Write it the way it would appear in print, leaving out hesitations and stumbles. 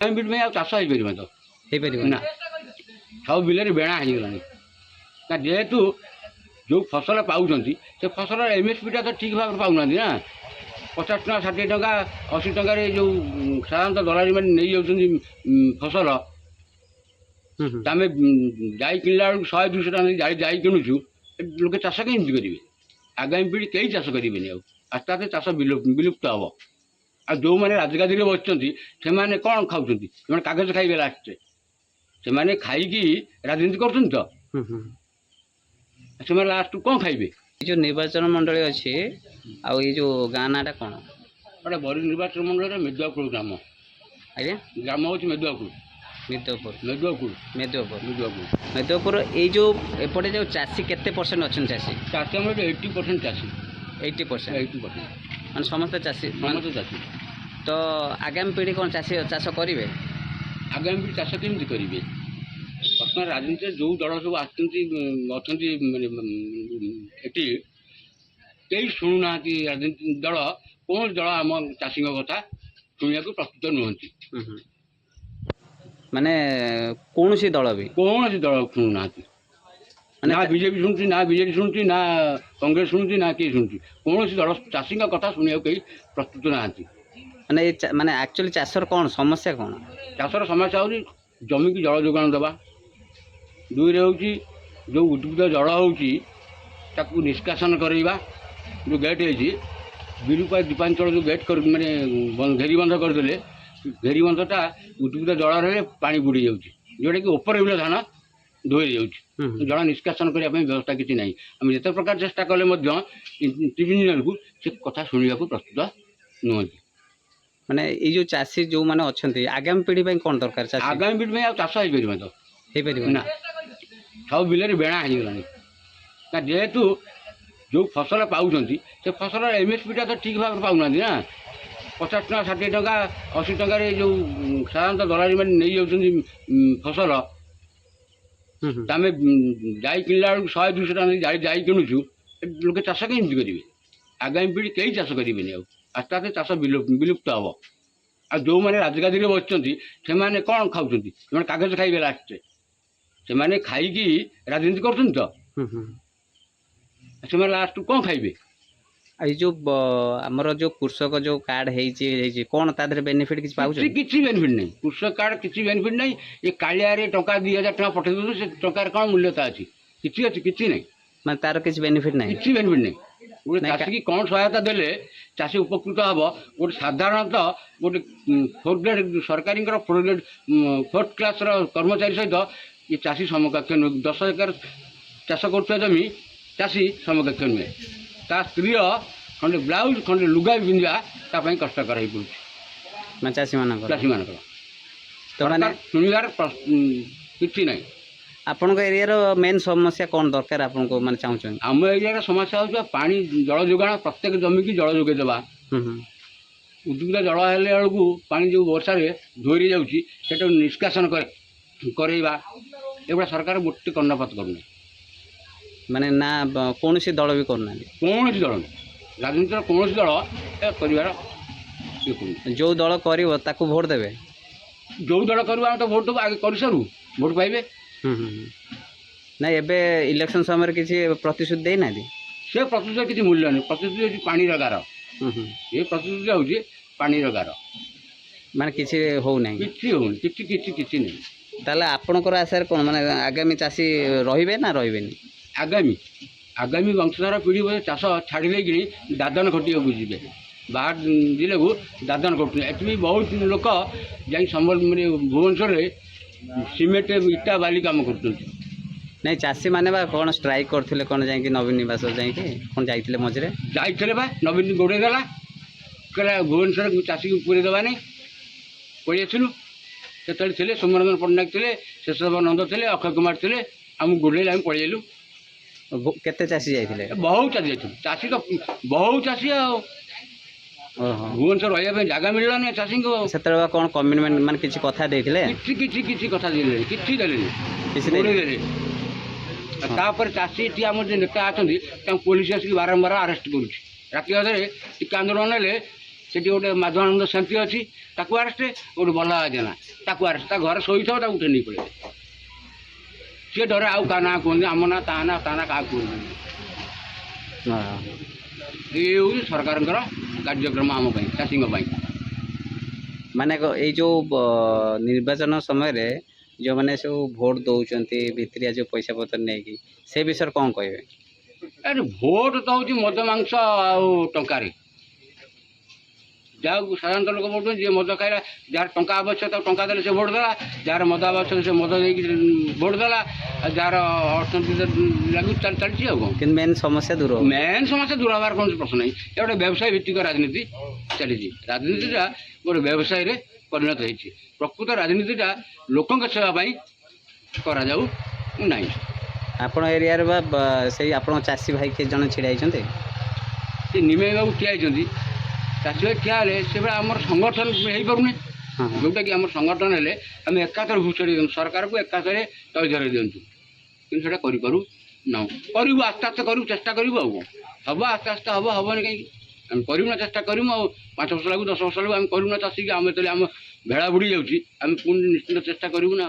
Beet ପାଇଁ ଆଉ ଚାଷ ହେଇପାରିବ ତ ହେଇପାରିବ ନା ସବୁ ବିଲରେ ବେଣା ହେଇଗଲାଣି ନା ଯେହେତୁ ଯେଉଁ ଫସଲ ପାଉଛନ୍ତି ସେ ଫସଲର MSPଟା ତ ଠିକ୍ ଭାବରେ ପାଉନାହାନ୍ତି ନା 50 ଟଙ୍କା 60 ଟଙ୍କା 80 ଟଙ୍କାରେ ଯେଉଁ ସାଧାରଣତଃ ଦଲାରୀମାନେ ନେଇଯାଉଛନ୍ତି ଫସଲ ଆମେ ଯାଇ କିଣିଲା ବେଳକୁ 100-200 ଟଙ୍କା ଦେଇ ଯାଇ କିଣୁଛୁ ଲୋକେ ଚାଷ କେମିତି କରିବେ ଆଗାମୀ ପିଢ଼ି କେହି ଚାଷ କରିବେନି ଆଉ ଆସ୍ତେ ଆସ୍ତେ ଚାଷ ବିଲୁପ୍ତ ହେବ ଆଉ ଯେଉଁମାନେ ରାଜଗାଦିରେ ବସିଛନ୍ତି ସେମାନେ କ'ଣ ଖାଉଛନ୍ତି ସେମାନେ କାଗଜ ଖାଇବେ ଲାଷ୍ଟରେ ସେମାନେ ଖାଇକି ରାଜନୀତି କରୁଛନ୍ତି ତ ସେମାନେ ଲାଷ୍ଟକୁ କ'ଣ ଖାଇବେ এই যে নির্বাচন মন্ডলী ଅଛି ଆଉ ଏଇ ଯୋଉ ଗାଁ ନାଁଟା କ'ଣ ଗୋଟେ ବରି ନିର୍ବାଚନ ମଣ୍ଡଳୀରେ ମେଦୁଆକୁଳ ଗ୍ରାମ ଆଜ୍ଞା ଗ୍ରାମ ହେଉଛି ମେଦୁଆକୁଳ ମେଦୁଆପୁର ମେଦୁଆକୁଳ ମେଦୁଆପୁର ମେଦୁଆକୁଳ ମେଦୁଆପୁର ଏଇ ଯୋଉ ଏପଟେ ଯୋଉ ଚାଷୀ କେତେ ପରସେଣ୍ଟ ଅଛନ୍ତି ଚାଷୀ ଚାଷୀ ଆମର 80% ଚାଷୀ 80% 80% ମାନେ ସମସ୍ତେ ଚାଷୀ ସମସ୍ତେ ଚାଷୀ ତ ଆଗାମୀ ପିଢ଼ି କ'ଣ ଚାଷ କରିବେ ଆଗାମୀ ପିଢ଼ି ଚାଷ କେମିତି କରିବେ ବର୍ତ୍ତମାନ ରାଜନୀତିରେ ଯେଉଁ ଦଳ ସବୁ ଆସୁଛନ୍ତି ଅଛନ୍ତି ମାନେ ଏଠି କେହି ଶୁଣୁନାହାନ୍ତି ରାଜନୀତି ଦଳ କୌଣସି ଦଳ ଆମ ଚାଷୀଙ୍କ କଥା ଶୁଣିବାକୁ ପ୍ରସ୍ତୁତ ନୁହନ୍ତି ମାନେ କୌଣସି ଦଳ ବି କୌଣସି ଦଳ ଶୁଣୁନାହାନ୍ତି ନା ବିଜେପି ଶୁଣୁଛି ନା ବିଜେଡ଼ି ଶୁଣୁଛି ନା କଂଗ୍ରେସ ଶୁଣୁଛି ନା କିଏ ଶୁଣୁଛି କୌଣସି ଦଳ ଚାଷୀଙ୍କ କଥା ଶୁଣିବାକୁ କେହି ପ୍ରସ୍ତୁତ ନାହାନ୍ତି ମାନେ ମାନେ ଆକ୍ଚୁଆଲି ଚାଷର କ'ଣ ସମସ୍ୟା କ'ଣ ଚାଷର ସମସ୍ୟା ହେଉଛି ଜମିକି ଜଳ ଯୋଗାଣ ଦେବା ଦୁଇରେ ହେଉଛି ଯେଉଁ ଉଦ୍ଭିଦ ଜଳ ହେଉଛି ତାକୁ ନିଷ୍କାସନ କରାଇବା ଯେଉଁ ଗେଟ୍ ହେଇଛି ବିରୂପା ଦୀପାଞ୍ଚଳ ଯେଉଁ ଗେଟ୍ ମାନେ ଘେରିବନ୍ଧ କରିଦେଲେ ଘେରିବନ୍ଧଟା ଉଦ୍ଭିଦ ଜଳ ରହିଲେ ପାଣି ବୁଡ଼ି ଯାଉଛି ଯେଉଁଟାକି ଉପରେ ବିଲ ଧାନ ଧୋଇ ଯାଉଛି ଜଳ ନିଷ୍କାସନ କରିବା ପାଇଁ ବ୍ୟବସ୍ଥା କିଛି ନାହିଁ ଆମେ ଯେତେ ପ୍ରକାର ଚେଷ୍ଟା କଲେ ମଧ୍ୟ ଟିଭି ଚ୍ୟାନେଲକୁ ସେ କଥା ଶୁଣିବାକୁ ପ୍ରସ୍ତୁତ ନୁହନ୍ତି ମାନେ ଏଇ ଯେଉଁ ଚାଷୀ ଯେଉଁମାନେ ଅଛନ୍ତି ଆଗାମୀ ପିଢ଼ି ପାଇଁ କ'ଣ ଦରକାର ଚାଷ ଆଗାମୀ ପିଢ଼ି ପାଇଁ ଆଉ ଚାଷ ହେଇପାରିବ ତ ହେଇପାରିବ ନା ସବୁ ବିଲରେ ବେଣା ହେଇଗଲାଣି ନା ଯେହେତୁ ଯେଉଁ ଫସଲ ପାଉଛନ୍ତି ସେ ଫସଲର MSPଟା ତ ଠିକ୍ ଭାବରେ ପାଉନାହାନ୍ତି ନା 50 ଟଙ୍କା 60 ଟଙ୍କା 80 ଟଙ୍କାରେ ଯେଉଁ ସାଧାରଣତଃ ଦଲାରୀମାନେ ନେଇଯାଉଛନ୍ତି ଫସଲ ଆମେ ଯାଇ କିଣିଲା ବେଳକୁ 100-200 ଟଙ୍କା ଦେଇ ଯାଇ କିଣୁଛୁ ଲୋକେ ଚାଷ କେମିତି କରିବେ ଆଗାମୀ ପିଢ଼ି କେହି ଚାଷ କରିବେନି ଆଉ ଆସ୍ତେ ଆସ୍ତେ ଚାଷ ବିଲୁପ୍ତ ହେବ ଆଉ ଯେଉଁମାନେ ରାଜଗାଦିରେ ବସିଛନ୍ତି ସେମାନେ କ'ଣ ଖାଉଛନ୍ତି ସେମାନେ କାଗଜ ଖାଇବେ ଲାଷ୍ଟରେ ସେମାନେ ଖାଇକି ରାଜନୀତି କରୁଛନ୍ତି ତ ସେମାନେ ଲାଷ୍ଟକୁ କ'ଣ ଖାଇବେ ଏଇ ଯେଉଁ ଆମର ଯେଉଁ କୃଷକ ଯେଉଁ କାର୍ଡ଼ ହେଇଛି କ'ଣ ତା ଦେହରେ ବେନିଫିଟ୍ କିଛି ପାଉଛନ୍ତି କିଛି ବେନିଫିଟ୍ ନାହିଁ କୃଷକ କାର୍ଡ଼ କିଛି ବେନିଫିଟ୍ ନାହିଁ ଏ କାଳିଆରେ ଟଙ୍କା 2000 ଟଙ୍କା ପଠାଇ ଦେଉଛୁ ସେ ଟଙ୍କାରେ କ'ଣ ମୂଲ୍ୟତା ଅଛି କିଛି ନାହିଁ ମାନେ ତାର କିଛି ବେନିଫିଟ୍ ନାହିଁ କିଛି ବେନିଫିଟ୍ ନାହିଁ ଗୋଟେ ଚାଷୀକି କ'ଣ ସହାୟତା ଦେଲେ ଚାଷୀ ଉପକୃତ ହେବ ଗୋଟେ ସାଧାରଣତଃ ଗୋଟେ 4th ଗ୍ରେଡ୍ ସରକାରୀଙ୍କର 4th କ୍ଲାସ୍ର କର୍ମଚାରୀ ସହିତ ଏ ଚାଷୀ ସମକକ୍ଷ ନୁହେଁ 10 ଏକର ଚାଷ କରୁଥିବା ଜମି ଚାଷୀ ସମକକ୍ଷ ନୁହେଁ ତା ସ୍ତ୍ରୀର ଖଣ୍ଡେ ବ୍ଲାଉଜ୍ ଖଣ୍ଡେ ଲୁଗା ପିନ୍ଧିବା ତା ପାଇଁ କଷ୍ଟକର ହେଇପଡ଼ୁଛି ମାନେ ଚାଷୀମାନଙ୍କର ତ ମାନେ ଶୁଣିବାର କିଛି ନାହିଁ ଆପଣଙ୍କ ଏରିଆର ମେନ୍ ସମସ୍ୟା କ'ଣ ଦରକାର ଆପଣଙ୍କୁ ମାନେ ଚାହୁଁଛନ୍ତି ଆମ ଏରିଆର ସମସ୍ୟା ହେଉଛି ପାଣି ଜଳ ଯୋଗାଣ ପ୍ରତ୍ୟେକ ଜମିକି ଜଳ ଯୋଗାଇ ଦେବା ଉଦ୍ଭିଦ ଜଳ ହେଲେ ବେଳକୁ ପାଣି ଯେଉଁ ବର୍ଷାରେ ଧୋଇରେ ଯାଉଛି ସେଟାକୁ ନିଷ୍କାସନ କରାଇବା ଏଗୁଡ଼ା ସରକାର ମୋଟେ କର୍ଣ୍ଣପାତ କରୁନାହିଁ ମାନେ ନା କୌଣସି ଦଳ ବି କରୁନାହାନ୍ତି କୌଣସି ଦଳ ନାହିଁ ରାଜନୀତିର କୌଣସି ଦଳ କରିବାର ଇଏ କରୁନି ଯେଉଁ ଦଳ କରିବ ତାକୁ ଭୋଟ୍ ଦେବେ ଯେଉଁ ଦଳ କରିବ ଆମେ ତ ଭୋଟ୍ ଦେବୁ ଆଗେ କରିସାରୁ ଭୋଟ୍ ପାଇବେ ନାଇଁ ଏବେ ଇଲେକ୍ସନ୍ ସମୟରେ କିଛି ପ୍ରତିଶ୍ରୁତି ଦେଇନାହାନ୍ତି ସେ ପ୍ରତିଶ୍ରୁତି କିଛି ମୂଲ୍ୟ ନାହିଁ ପ୍ରତିଶ୍ରୁତି ହେଉଛି ପାଣିର ଗାର ଏ ପ୍ରତିଶ୍ରୁତି ହେଉଛି ପାଣିର ଗାର ମାନେ କିଛି ହେଉନାହିଁ କିଛି ହେଉନି କିଛି ନାହିଁ ତାହେଲେ ଆପଣଙ୍କର ଆଶାରେ କ'ଣ ମାନେ ଆଗାମୀ ଚାଷୀ ରହିବେ ନା ରହିବେନି ଆଗାମୀ ବଂଶଧର ପିଢ଼ି ବୋଧେ ଚାଷ ଛାଡ଼ି ଦେଇକିରି ଦାଦନ ଖଟିବାକୁ ଯିବେ ବାହାର ଜିଲ୍ଲାକୁ ଦାଦନ କରୁଛନ୍ତି ଏଠି ବି ବହୁତ ଲୋକ ଯାଇ ମାନେ ଭୁବନେଶ୍ୱରରେ ସିମେଣ୍ଟ ଇଟା ବାଲି କାମ କରୁଛନ୍ତି ନାଇଁ ଚାଷୀମାନେ ବା କ'ଣ ଷ୍ଟ୍ରାଇକ୍ କରିଥିଲେ କ'ଣ ଯାଇକି ନବୀନ ନିବାସ ଯାଇକି କ'ଣ ଯାଇଥିଲେ ମଝିରେ ଯାଇଥିଲେ ବା ନବୀନ ଗୋଡ଼େଇ ଦେଲା କହିଲା ଭୁବନେଶ୍ୱର ଚାଷୀକୁ ପୁରେଇ ଦେବାନି ପଳେଇ ଆସିଲୁ ସେତେବେଳେ ଥିଲେ ସୌମ୍ୟରଞ୍ଜନ ପଟ୍ଟନାୟକ ଥିଲେ ଶେଷଦେବ ନନ୍ଦ ଥିଲେ ଅକ୍ଷୟ କୁମାର ଥିଲେ ଆମକୁ ଗୋଡ଼େଇଲେ ଆମେ ପଳେଇ ଆସିଲୁ କେତେ ଚାଷୀ ଯାଇଥିଲେ ବହୁତ ଚାଷୀ ଯାଇଥିଲେ ଚାଷୀ ତ ବହୁତ ଚାଷୀ ଆଉ ଭୁବନେଶ୍ୱର ରହିବା ପାଇଁ ଜାଗା ମିଳିଲାନି ଚାଷୀଙ୍କୁ ସେତେବେଳେ କ'ଣ କମିଟମେଣ୍ଟ ମାନେ କିଛି କଥା ଦେଇଥିଲେ କିଛି କଥା ଦେଲେନି କିଛି ଦେଲେନି ଦେଲେ ତାପରେ ଚାଷୀ ଏଠି ଆମର ଯେ ନେତା ଅଛନ୍ତି ତାଙ୍କୁ ପୋଲିସ ଆସିକି ବାରମ୍ବାର ଆରେଷ୍ଟ କରୁଛି ରାତି ଅଧରେ ଟିକେ ଆନ୍ଦୋଳନ ହେଲେ ସେଠି ଗୋଟେ ମାଧବାନନ୍ଦ ଶାନ୍ତି ଅଛି, ତାକୁ ଆରେଷ୍ଟ, ଗୋଟେ ବଲ୍ଲଭ ଜେନା ତାକୁ ଆରେଷ୍ଟ, ତା ଘରେ ଶୋଇଥିବ ତାକୁ ଉଠେଇ ନେଇ ପଳେଇବେ। ସିଏ ଡରେ ଆଉ କାହା ନାଁ କୁହନ୍ତି, ଆମ ନାଁ ତା ନାଁ କାହାକୁ କୁହନ୍ତି। ଇଏ ହେଉଛି ସରକାରଙ୍କର କାର୍ଯ୍ୟକ୍ରମ ଆମ ପାଇଁ, ଚାଷୀଙ୍କ ପାଇଁ। ମାନେ ଏଇ ଯେଉଁ ନିର୍ବାଚନ ସମୟରେ ଯେଉଁମାନେ ସବୁ ଭୋଟ ଦେଉଛନ୍ତି ଭିତରିଆ ଯେଉଁ ପଇସା ପତ୍ର ନେଇକି, ସେ ବିଷୟରେ କ'ଣ କହିବେ? ଆରେ ଭୋଟ ତ ହେଉଛି ମଦ ମାଂସ ଆଉ ଟଙ୍କାରେ। ଯାହାକୁ ସାଧାରଣତଃ ଲୋକ ଭୋଟ ଯିଏ ମଦ ଖାଇଲା, ଯାହାର ଟଙ୍କା ଆବଶ୍ୟକ ତାକୁ ଟଙ୍କା ଦେଲେ ସେ ଭୋଟ ଦେଲା, ଯାହାର ମଦ ଆବଶ୍ୟକ ସେ ମଦ ଦେଇକି ଭୋଟ ଦେଲା, ଆଉ ଯାହାର ଅର୍ଥନୀତି ଲାଗୁ ଚାଲିଛି ଆଉ କ'ଣ। କିନ୍ତୁ ମେନ୍ ସମସ୍ୟା ଦୂର ମେନ୍ ସମସ୍ୟା ଦୂର ହେବାର କୌଣସି ପ୍ରଶ୍ନ ନାହିଁ। ଏ ଗୋଟେ ବ୍ୟବସାୟ ଭିତ୍ତିକ ରାଜନୀତି ଚାଲିଛି। ରାଜନୀତିଟା ଗୋଟେ ବ୍ୟବସାୟରେ ପରିଣତ ହେଇଛି। ପ୍ରକୃତ ରାଜନୀତିଟା ଲୋକଙ୍କ ସେବା ପାଇଁ କରାଯାଉ ନାହିଁ। ଆପଣ ଏରିଆରେ ବା ସେଇ ଆପଣଙ୍କ ଚାଷୀ ଭାଇ କିଏ ଜଣେ ଛିଡ଼ା ହେଇଛନ୍ତି? ସେ ନିମେଇ ବାବୁ ଠିଆ ହେଇଛନ୍ତି। ଚାଷୀ ଭାଇ ଠିଆ ହେଲେ ସେଭଳି ଆମର ସଂଗଠନ ହେଇପାରୁନି। ଯେଉଁଟାକି ଆମର ସଂଗଠନ ହେଲେ ଆମେ ଏକାଥରେ ଭୁଷୁଡ଼ି ଦିଅନ୍ତୁ, ସରକାରକୁ ଏକାଥରେ ତଳି ଧରାଇ ଦିଅନ୍ତୁ, କିନ୍ତୁ ସେଇଟା କରିପାରୁ ନାହୁଁ। କରିବୁ, ଆସ୍ତେ ଆସ୍ତେ କରିବୁ, ଚେଷ୍ଟା କରିବୁ, ଆଉ କ'ଣ ହେବ, ଆସ୍ତେ ଆସ୍ତେ ହେବ, ହେବନି କାହିଁକି? ଆମେ କରିବୁ ନା, ଚେଷ୍ଟା କରିବୁ। ଆଉ 5 ବର୍ଷ ଲାଗୁ 10 ବର୍ଷ ଲାଗୁ ଆମେ କରିବୁ ନା ଚାଷୀକି। ଆମେ ଯେତେବେଳେ ଆମ ଭେଳା ବୁଡ଼ି ଯାଉଛି ଆମେ ପୁଣି ନିଶ୍ଚିନ୍ତ ଚେଷ୍ଟା କରିବୁ ନା।